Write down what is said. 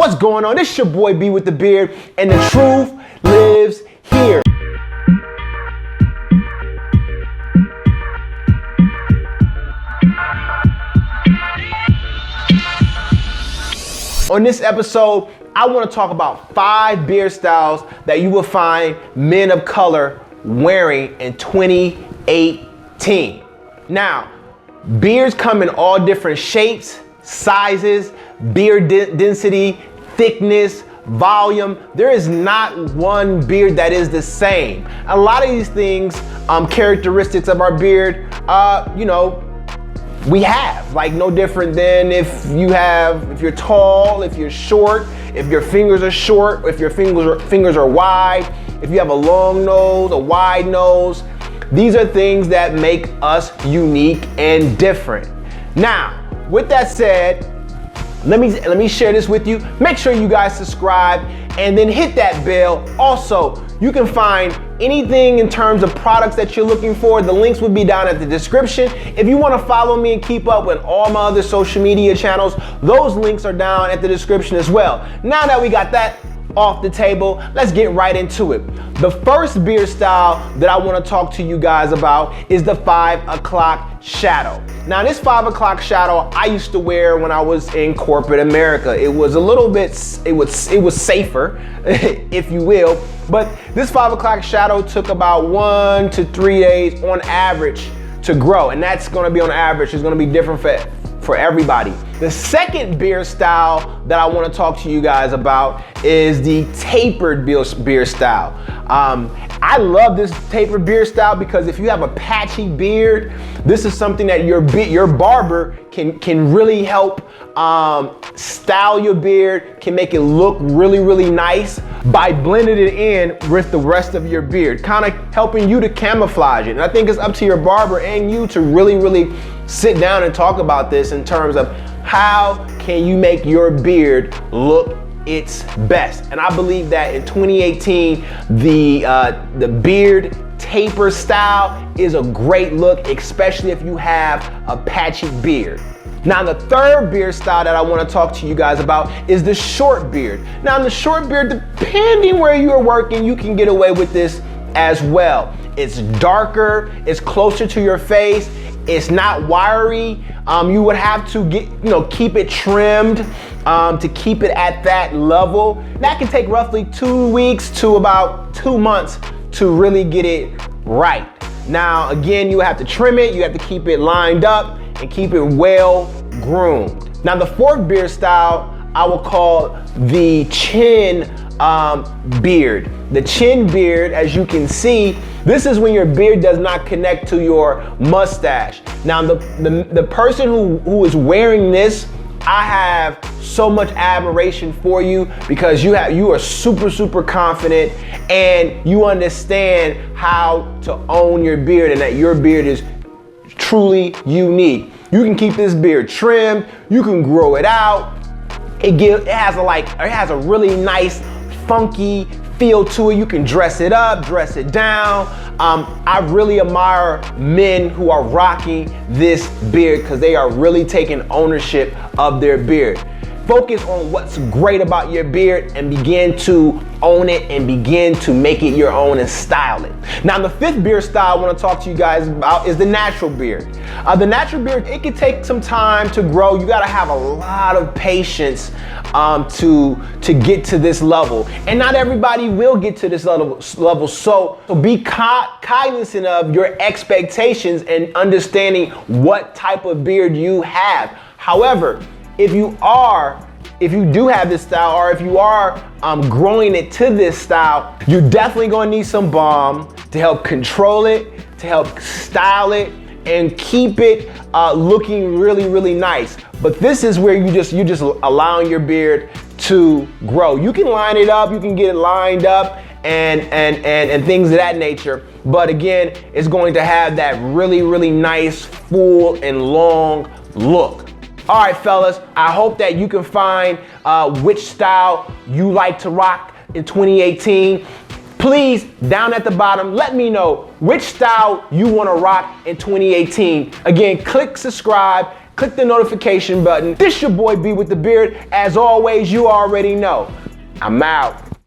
What's going on? This your boy B with the beard, and the truth lives here. On this episode, I want to talk about 5 beard styles that you will find men of color wearing in 2018. Now, beards come in all different shapes, sizes, beard density, thickness, volume. There is not one beard that is the same. A lot of these things, characteristics of our beard, we have, like, no different than if you're tall, if you're short, if your fingers are short, if your fingers are wide, if you have a long nose, a wide nose. These are things that make us unique and different. Now, with that said, let me share this with you. Make sure you guys subscribe and then hit that bell. Also, you can find anything in terms of products that you're looking for. The links will be down at the description. If you want to follow me and keep up with all my other social media channels, those links are down at the description as well. Now that we got that off the table, let's get right into it. The first beard style that I want to talk to you guys about is the 5 o'clock shadow. Now, this 5 o'clock shadow I used to wear when I was in corporate America. It was a little bit, it was safer, if you will, but this 5 o'clock shadow took about 1 to 3 days on average to grow, and that's going to be on average. It's going to be different for everybody. The second beard style that I want to talk to you guys about is the tapered beard style. I love this tapered beard style because if you have a patchy beard, this is something that your barber can really help style your beard, can make it look really nice by blending it in with the rest of your beard, kind of helping you to camouflage it. And I think it's up to your barber and you to really sit down and talk about this in terms of how can you make your beard look its best. And I believe that in 2018, the beard taper style is a great look, especially if you have a patchy beard. Now, the third beard style that I want to talk to you guys about is the short beard. Now, in the short beard, depending where you are working, you can get away with this as well. It's darker, it's closer to your face, it's not wiry. You would have to keep it trimmed to keep it at that level. That can take roughly 2 weeks to about 2 months to really get it right. Now, again, you have to trim it, you have to keep it lined up and keep it well groomed. Now, the fourth beard style I will call the chin beard. The chin beard, as you can see, this is when your beard does not connect to your mustache. Now, the person who is wearing this, I have so much admiration for you because you are super confident and you understand how to own your beard and that your beard is truly unique. You can keep this beard trimmed, you can grow it out. It has a really nice funky feel to it. You can dress it up, dress it down. I really admire men who are rocking this beard because they are really taking ownership of their beard. Focus on what's great about your beard and begin to own it and begin to make it your own and style it. Now, the fifth beard style I want to talk to you guys about is the natural beard. The natural beard, it can take some time to grow. You got to have a lot of patience to get to this level. And not everybody will get to this level. So be cognizant of your expectations and understanding what type of beard you have. However, if you do have this style, or if you are growing it to this style, you're definitely going to need some balm to help control it, to help style it, and keep it looking really nice. But this is where you're just allowing your beard to grow. You can line it up, you can get it lined up, and things of that nature. But again, it's going to have that really nice, full and long look. All right, fellas, I hope that you can find which style you like to rock in 2018. Please, down at the bottom, let me know which style you want to rock in 2018. Again, click subscribe, click the notification button. This your boy B with the beard. As always, you already know. I'm out.